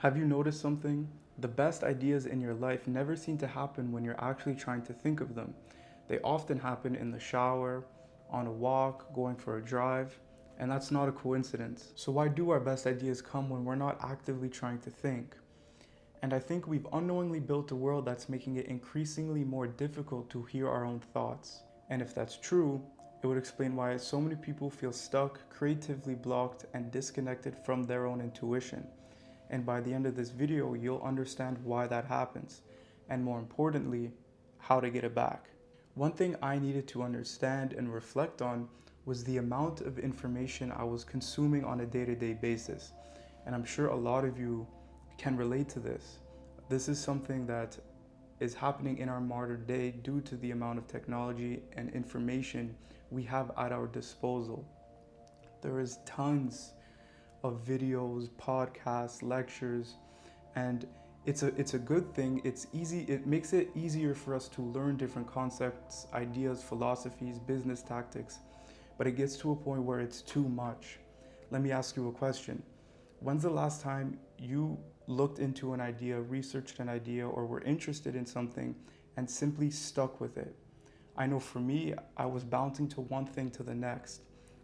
Have you noticed something? The best ideas in your life never seem to happen when you're actually trying to think of them. They often happen in the shower, on a walk, going for a drive, and that's not a coincidence. So, why do our best ideas come when we're not actively trying to think? And I think we've unknowingly built a world that's making it increasingly more difficult to hear our own thoughts. And if that's true, it would explain why so many people feel stuck, creatively blocked, and disconnected from their own intuition. And by the end of this video, you'll understand why that happens, and more importantly, how to get it back. One thing I needed to understand and reflect on was the amount of information I was consuming on a day-to-day basis. And I'm sure a lot of you can relate to this. This is something that is happening in our modern day due to the amount of technology and information we have at our disposal. There is tons of videos, podcasts, lectures, and it's a good thing. It's easy. It makes it easier for us to learn different concepts, ideas, philosophies, business tactics. But it gets to a point where it's too much. Let me ask you a question. When's the last time you looked into an idea, researched an idea, or were interested in something and simply stuck with it? I know for me, I was bouncing to one thing to the next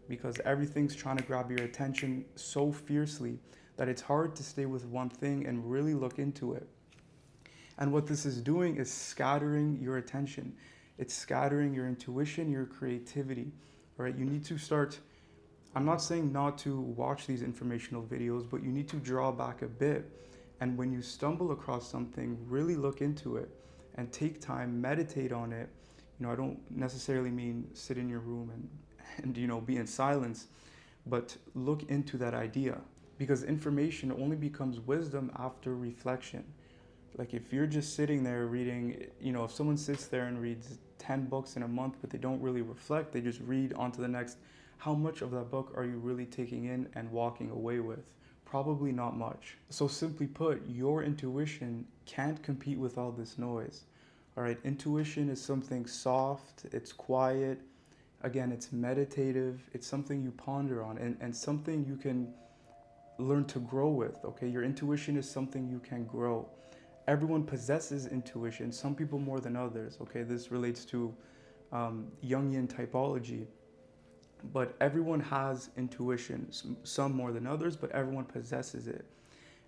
because everything's trying to grab your attention so fiercely that it's hard to stay with one thing and really look into it. And what this is doing is scattering your attention. It's scattering your intuition, your creativity. All right, you need to start. I'm not saying not to watch these informational videos, but you need to draw back a bit. And when you stumble across something, really look into it and take time, meditate on it. I don't necessarily mean sit in your room and be in silence, but look into that idea because information only becomes wisdom after reflection. Like if you're just sitting there reading, if someone sits there and reads 10 books in a month, but they don't really reflect, they just read on to the next, how much of that book are you really taking in and walking away with? Probably not much. So simply put, your intuition can't compete with all this noise. All right, intuition is something soft, it's quiet, again, it's meditative, it's something you ponder on and something you can learn to grow with. Okay, your intuition is something you can grow. Everyone possesses intuition, some people more than others. Okay, this relates to Jungian typology, but everyone has intuition, some more than others, but everyone possesses it.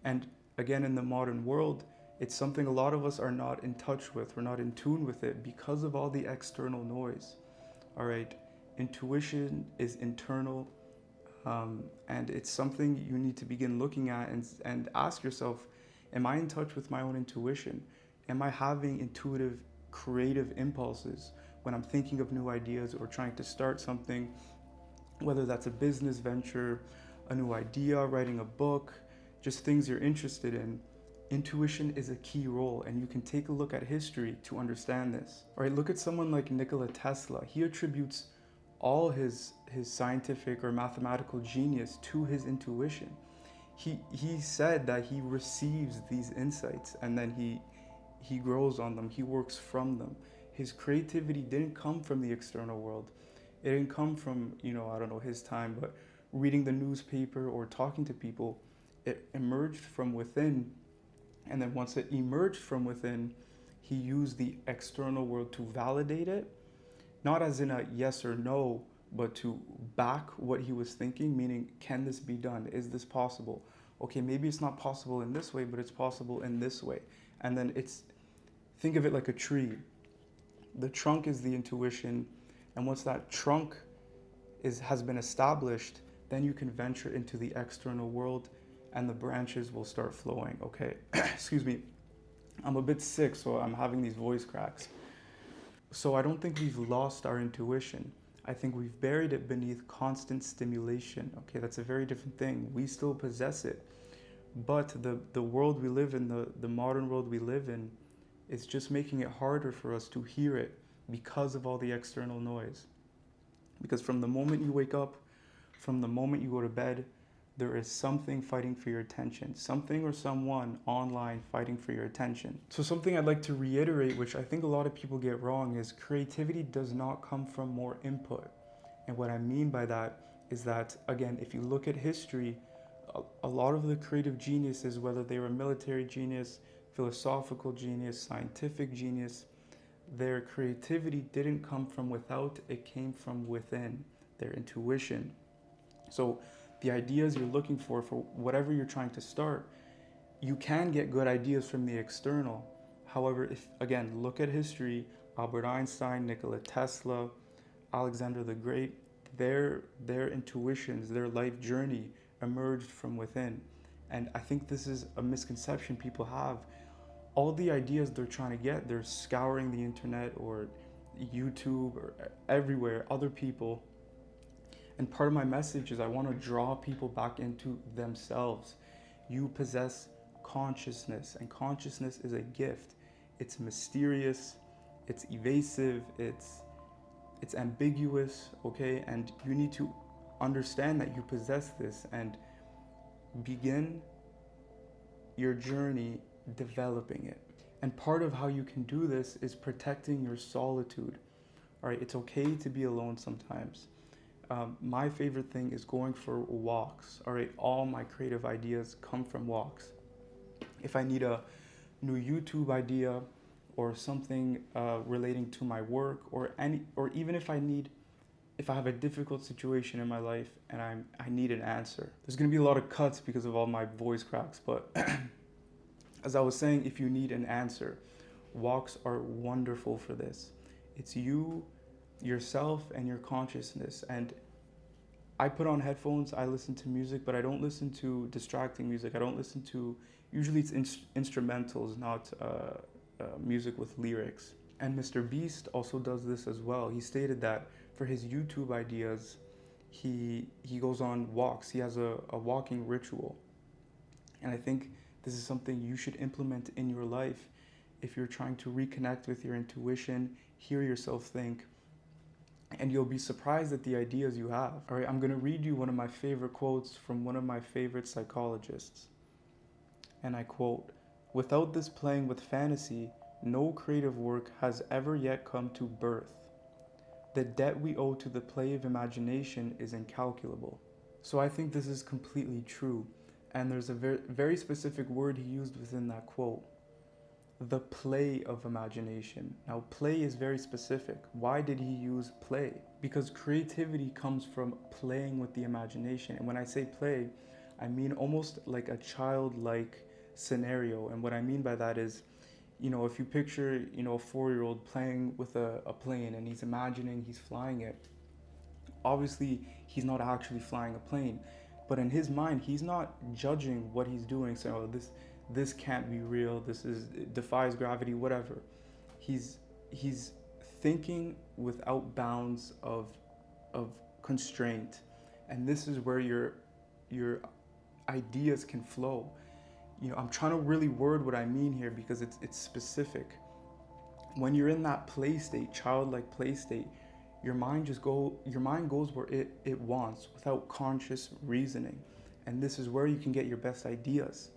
And again, in the modern world, it's something a lot of us are not in touch with, we're not in tune with it because of all the external noise. All right, intuition is internal, and it's something you need to begin looking at and ask yourself, am I in touch with my own intuition? Am I having intuitive, creative impulses when I'm thinking of new ideas or trying to start something, whether that's a business venture, a new idea, writing a book, just things you're interested in? Intuition is a key role, and you can take a look at history to understand this. All right, look at someone like Nikola Tesla. He attributes all his scientific or mathematical genius to his intuition. He said that he receives these insights and then he grows on them. He works from them. His creativity didn't come from the external world. It didn't come from, I don't know, his time, but reading the newspaper or talking to people. It emerged from within. And then once it emerged from within, he used the external world to validate it, not as in a yes or no, but to back what he was thinking, meaning, can this be done? Is this possible? Okay, maybe it's not possible in this way, but it's possible in this way. And then think of it like a tree. The trunk is the intuition, and once that trunk has been established, then you can venture into the external world and the branches will start flowing. Okay, excuse me. I'm a bit sick, so I'm having these voice cracks. So I don't think we've lost our intuition. I think we've buried it beneath constant stimulation. Okay, that's a very different thing. We still possess it. But the world we live in, the modern world we live in, is just making it harder for us to hear it because of all the external noise. Because from the moment you wake up, from the moment you go to bed, there is something fighting for your attention, something or someone online fighting for your attention. So something I'd like to reiterate, which I think a lot of people get wrong, is creativity does not come from more input. And what I mean by that is that, again, if you look at history, a lot of the creative geniuses, whether they were military genius, philosophical genius, scientific genius, their creativity didn't come from without, it came from within, their intuition. So the ideas you're looking for whatever you're trying to start, you can get good ideas from the external. However, if again, look at history, Albert Einstein, Nikola Tesla, Alexander the Great, their intuitions, their life journey emerged from within. And I think this is a misconception people have. All the ideas they're trying to get, they're scouring the internet or YouTube or everywhere, other people. And part of my message is I want to draw people back into themselves. You possess consciousness, and consciousness is a gift. It's mysterious, it's evasive, it's ambiguous, okay? And you need to understand that you possess this and begin your journey developing it. And part of how you can do this is protecting your solitude. All right, it's okay to be alone sometimes. My favorite thing is going for walks. All right, all my creative ideas come from walks. If I need a new YouTube idea or something relating to my work, or even if I have a difficult situation in my life and I need an answer. There's gonna be a lot of cuts because of all my voice cracks, but as I was saying, if you need an answer, walks are wonderful for this. It's you, yourself, and your consciousness. And I put on headphones, I listen to music, but I don't listen to distracting music. I don't listen to, usually it's instrumentals, not music with lyrics. And Mr. Beast also does this as well. He stated that for his YouTube ideas, he goes on walks. He has a walking ritual. And I think this is something you should implement in your life if you're trying to reconnect with your intuition, hear yourself think, and you'll be surprised at the ideas you have. All right, I'm going to read you one of my favorite quotes from one of my favorite psychologists. And I quote, "Without this playing with fantasy, no creative work has ever yet come to birth. The debt we owe to the play of imagination is incalculable." So I think this is completely true. And there's a very, very specific word he used within that quote. The play of imagination. Now, play is very specific. Why did he use play? Because creativity comes from playing with the imagination. And when I say play, I mean almost like a childlike scenario. And what I mean by that is, if you picture, a 4-year-old playing with a plane and he's imagining he's flying it, obviously he's not actually flying a plane. But in his mind, he's not judging what he's doing, saying, "Oh, this can't be real. It defies gravity," whatever. He's thinking without bounds of constraint, and this is where your ideas can flow. I'm trying to really word what I mean here because it's specific. When you're in that play state, childlike play state, your mind goes where it wants without conscious reasoning. And this is where you can get your best ideas.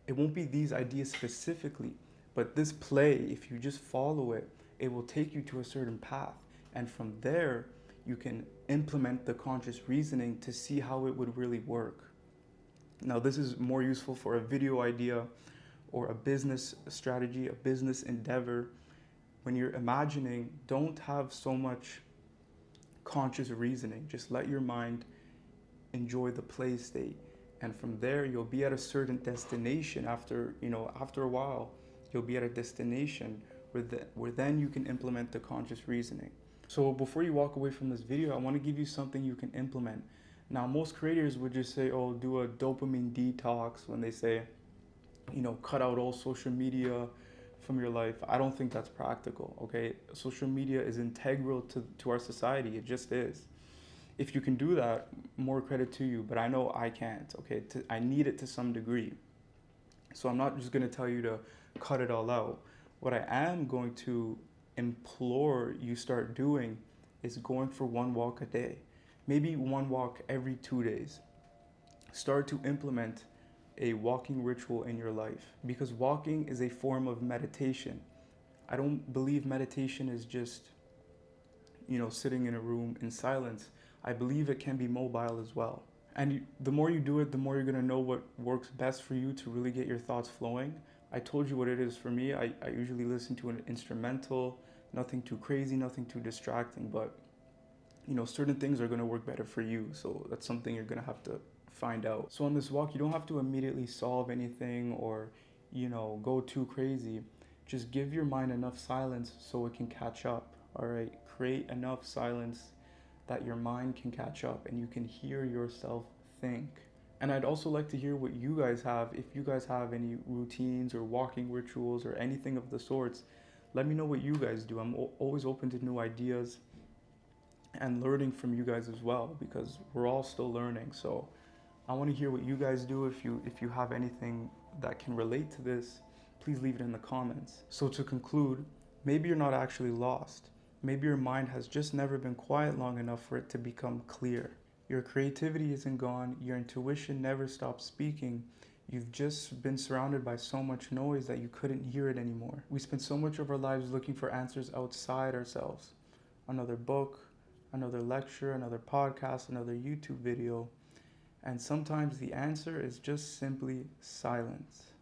It won't be these ideas specifically, but this play, if you just follow it, it will take you to a certain path. And from there, you can implement the conscious reasoning to see how it would really work. Now, this is more useful for a video idea or a business strategy, a business endeavor. When you're imagining, don't have so much conscious reasoning. Just let your mind enjoy the play state, and from there you'll be at a certain destination. After a while, you'll be at a destination where then you can implement the conscious reasoning. So before you walk away from this video, I want to give you something you can implement. Now, most creators would just say, "Oh, do a dopamine detox," when they say, cut out all social media from your life. I don't think that's practical, okay? Social media is integral to our society. It just is. If you can do that, more credit to you, but I know I can't, okay? I need it to some degree. So I'm not just going to tell you to cut it all out. What I am going to implore you start doing is going for one walk a day. Maybe one walk every 2 days. Start to implement a walking ritual in your life, because walking is a form of meditation. I don't believe meditation is just, sitting in a room in silence. I believe it can be mobile as well. And the more you do it, the more you're going to know what works best for you to really get your thoughts flowing. I told you what it is for me. I usually listen to an instrumental, nothing too crazy, nothing too distracting, but certain things are going to work better for you. So that's something you're going to have to find out. So on this walk, you don't have to immediately solve anything or, go too crazy. Just give your mind enough silence so it can catch up. All right. Create enough silence that your mind can catch up and you can hear yourself think. And I'd also like to hear what you guys have. If you guys have any routines or walking rituals or anything of the sorts, let me know what you guys do. I'm always open to new ideas and learning from you guys as well because we're all still learning. So I want to hear what you guys do. If you have anything that can relate to this, please leave it in the comments. So to conclude, maybe you're not actually lost. Maybe your mind has just never been quiet long enough for it to become clear. Your creativity isn't gone, your intuition never stopped speaking. You've just been surrounded by so much noise that you couldn't hear it anymore. We spend so much of our lives looking for answers outside ourselves. Another book, another lecture, another podcast, another YouTube video. And sometimes the answer is just simply silence.